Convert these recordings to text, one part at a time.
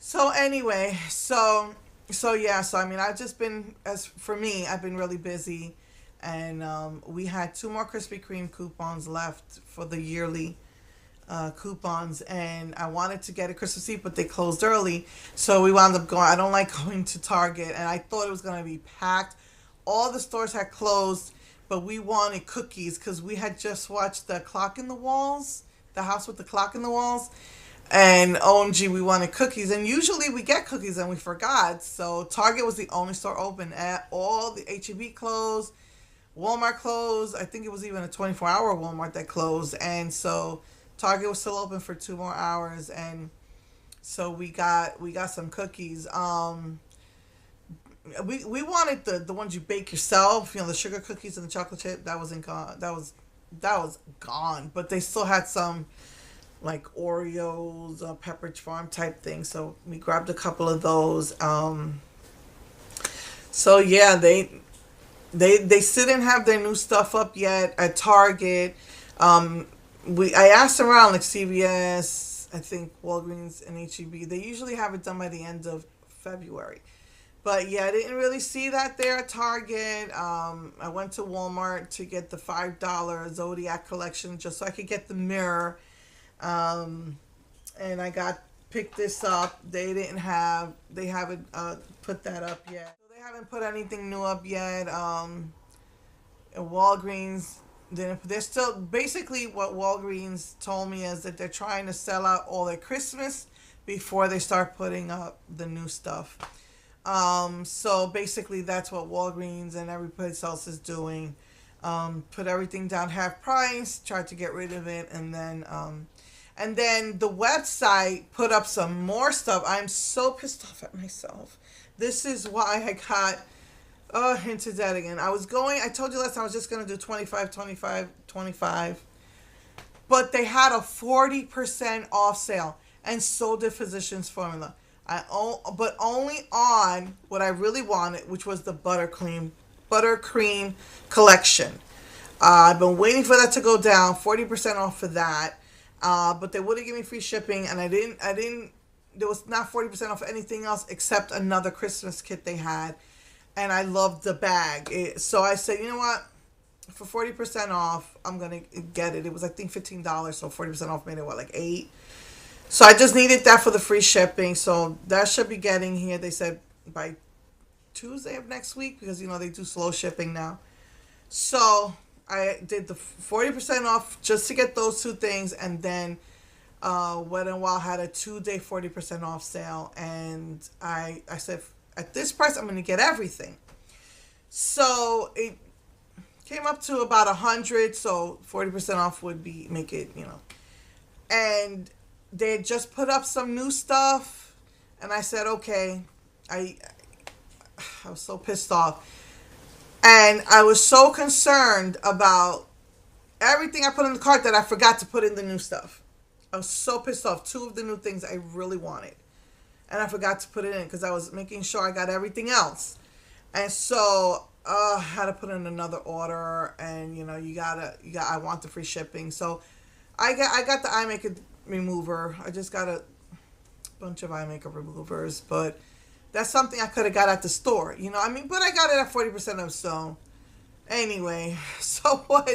So anyway, so yeah, so I mean, I've just been as for me, I've been really busy, and we had two more Krispy Kreme coupons left for the yearly coupons, and I wanted to get a Christmas Eve, but they closed early, so we wound up going. I don't like going to Target, and I thought it was gonna be packed. All the stores had closed, but we wanted cookies because we had just watched the Clock in the Walls, the house with the clock in the walls, and OMG, we wanted cookies. And usually we get cookies and we forgot. So Target was the only store open. At all the HEB closed, Walmart closed. I think it was even a 24-hour Walmart that closed. And so Target was still open for 2 more hours. And so we got some cookies. We wanted the ones you bake yourself. You know, the sugar cookies and the chocolate chip. That wasn't gone. That was gone. But they still had some like Oreos, Pepperidge Farm type thing. So we grabbed a couple of those. So yeah, they still didn't have their new stuff up yet at Target. I asked around like CVS, I think Walgreens and HEB. They usually have it done by the end of February. But yeah, I didn't really see that there at Target. I went to Walmart to get the $5 Zodiac collection just so I could get the mirror. Um, and I got picked this up. They haven't put that up yet. So they haven't put anything new up yet. And Walgreens didn't. They're still basically what Walgreens told me is that they're trying to sell out all their Christmas before they start putting up the new stuff. So basically that's what Walgreens and everybody else is doing. Put everything down half price, try to get rid of it, and then the website put up some more stuff. I'm so pissed off at myself. This is why I got into that again. I told you last time I was just going to do 25, 25, 25. But they had a 40% off sale. And so did Physicians Formula. But only on what I really wanted, which was the buttercream collection. I've been waiting for that to go down, 40% off for that. But they wouldn't give me free shipping, and there was not 40% off anything else except another Christmas kit they had. And I loved the bag. So I said, you know what? For 40% off, I'm going to get it. It was, I think, $15, so 40% off made it, what, like 8? So I just needed that for the free shipping. So that should be getting here, they said, by Tuesday of next week, because, they do slow shipping now. So I did the 40% off just to get those two things, and then Wet n Wild had a 2-day 40% off sale, and I said, at this price, I'm going to get everything. So it came up to about 100, so 40% off would make it, And they had just put up some new stuff, and I said, okay. I was so pissed off. And I was so concerned about everything I put in the cart that I forgot to put in the new stuff. I was so pissed off. 2 of the new things I really wanted. And I forgot to put it in because I was making sure I got everything else. And so I had to put in another order, and I want the free shipping. So I got the eye makeup remover. I just got a bunch of eye makeup removers, but that's something I could have got at the store, but I got it at 40% off. So anyway, so what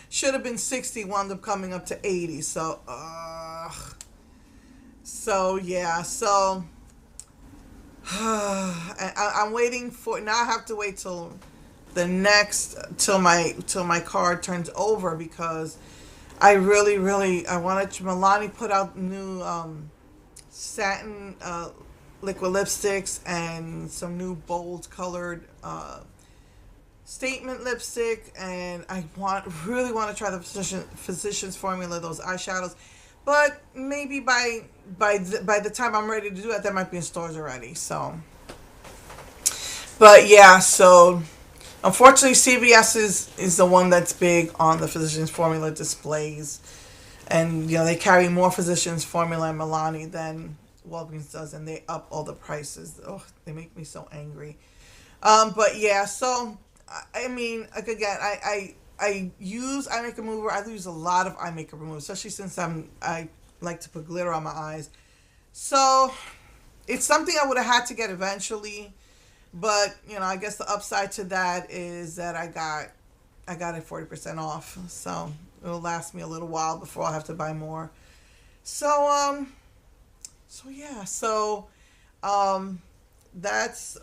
should have been 60 wound up coming up to 80. So yeah, so I'm waiting for, now I have to wait till my card turns over, because I really I wanted Milani put out new satin liquid lipsticks and some new bold colored statement lipstick, and I really want to try the Physicians Formula, those eyeshadows, but maybe by the time I'm ready to do it, that might be in stores already. So, but yeah, so unfortunately CVS is the one that's big on the Physicians Formula displays, and they carry more Physicians Formula and Milani than Walgreens does, and they up all the prices. Oh, they make me so angry. But yeah, so I mean, like, again, I use eye makeup remover. I use a lot of eye makeup remover, especially since I like to put glitter on my eyes. So it's something I would have had to get eventually, but I guess the upside to that is that I got it 40% off, so it'll last me a little while before I'll have to buy more. So so yeah, so um, that's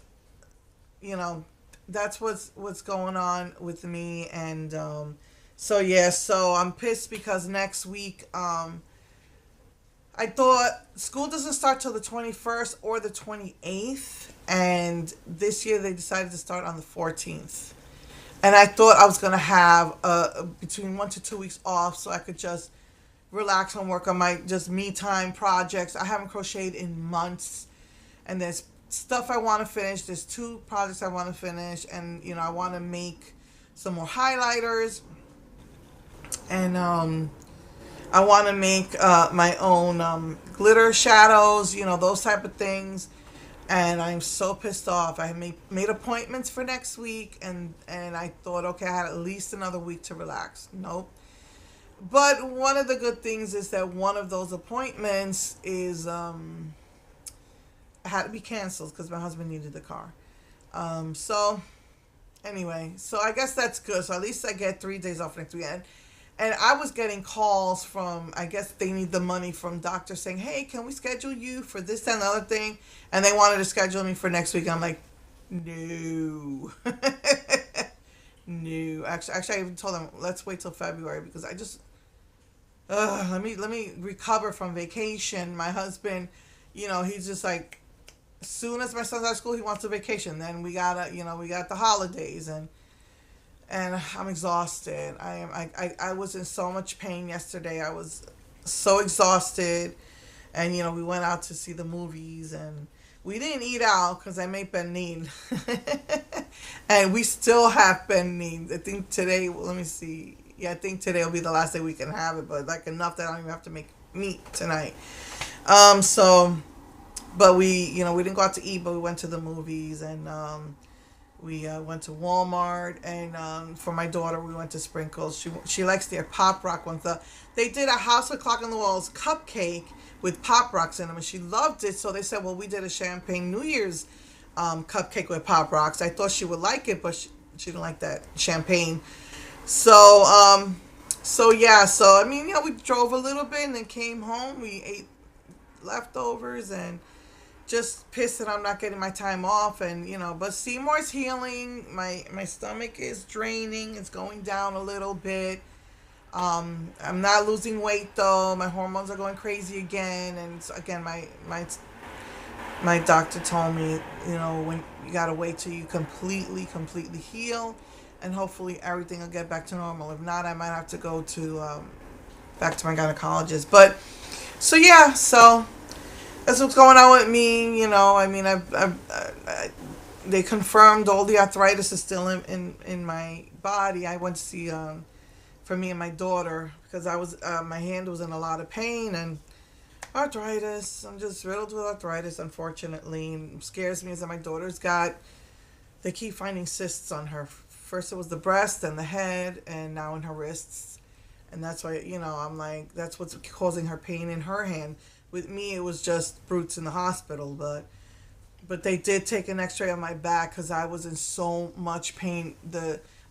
you know that's what's going on with me, and so yeah, so I'm pissed because next week I thought school doesn't start till the 21st or the 28th, and this year they decided to start on the 14th. And I thought I was gonna have between 1 to 2 weeks off so I could just relax and work on my just me time projects. I haven't crocheted in months, and there's stuff I want to finish. There's two projects I want to finish, and I want to make some more highlighters, and I want to make my own glitter shadows, those type of things. And I'm so pissed off. I made appointments for next week, and I thought, okay, I had at least another week to relax. Nope. But one of the good things is that one of those appointments is had to be canceled because my husband needed the car. So anyway, so I guess that's good. So at least I get 3 days off next weekend. And I was getting calls from, I guess they need the money from doctors saying, hey, can we schedule you for this and the other thing? And they wanted to schedule me for next week. I'm like, no. No. Actually, I even told them, let's wait till February because I just, let me recover from vacation. My husband, he's just like, as soon as my son's out of school, he wants a vacation. Then we got the holidays, and I'm exhausted. I was in so much pain yesterday. I was so exhausted, and we went out to see the movies, and we didn't eat out because I made benin, and we still have benin. I think today. Well, let me see. Yeah, I think today will be the last day we can have it, but like enough that I don't even have to make meat tonight. So, but we didn't go out to eat, but we went to the movies, and we went to Walmart, and for my daughter, we went to Sprinkles. She likes their Pop Rock ones. They did a House of Clock on the Walls cupcake with Pop Rocks in them, and she loved it. So they said, well, we did a Champagne New Year's cupcake with Pop Rocks. I thought she would like it, but she didn't like that champagne. So yeah. So I mean, we drove a little bit and then came home. We ate leftovers and just pissed that I'm not getting my time off, and but Seymour's healing. My stomach is draining. It's going down a little bit. I'm not losing weight though. My hormones are going crazy again, and so, again my doctor told me, when you gotta wait till you completely heal, and hopefully everything will get back to normal. If not, I might have to go to back to my gynecologist. But so yeah, so that's what's going on with me. I mean, they confirmed all the arthritis is still in my body. I went to see for me and my daughter because I was my hand was in a lot of pain, and arthritis. I'm just riddled with arthritis, unfortunately. And scares me is that my daughter's they keep finding cysts on her. First it was the breast and the head, and now in her wrists. And that's why, I'm like, that's what's causing her pain in her hand. With me, it was just brutes in the hospital, but they did take an X-ray on my back because I was in so much pain.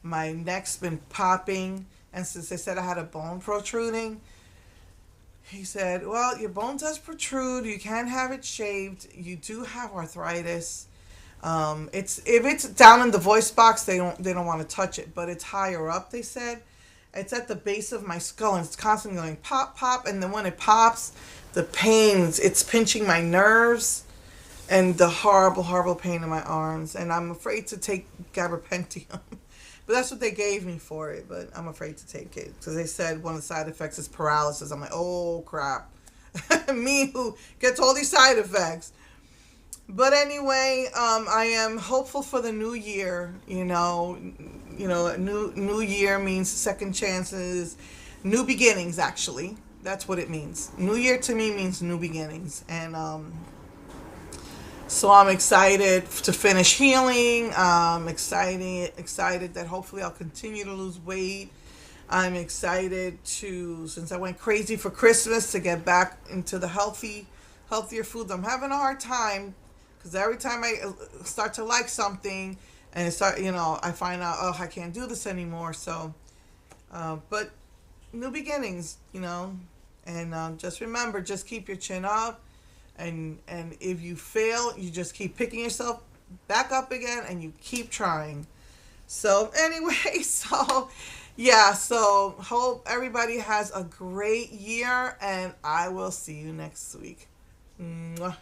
My neck's been popping, and since they said I had a bone protruding, he said, well, your bone does protrude. You can have it shaved. You do have arthritis. If it's down in the voice box, they don't want to touch it, but it's higher up. They said it's at the base of my skull, and it's constantly going pop, pop, and then when it pops, the pains, it's pinching my nerves, and the horrible pain in my arms, and I'm afraid to take gabapentin. But that's what they gave me for it, but I'm afraid to take it because they said one of the side effects is paralysis. I'm like, oh crap, me who gets all these side effects. But anyway, I am hopeful for the new year. New year means second chances, new beginnings. Actually, that's what it means. New year to me means new beginnings, and so I'm excited to finish healing. I'm excited that hopefully I'll continue to lose weight. I'm excited since I went crazy for Christmas, to get back into the healthy healthier foods. I'm having a hard time because every time I start to like something and I find out, oh, I can't do this anymore. So, but new beginnings, and just remember, just keep your chin up, and if you fail, you just keep picking yourself back up again, and you keep trying. So anyway, so yeah, so hope everybody has a great year, and I will see you next week. Mwah.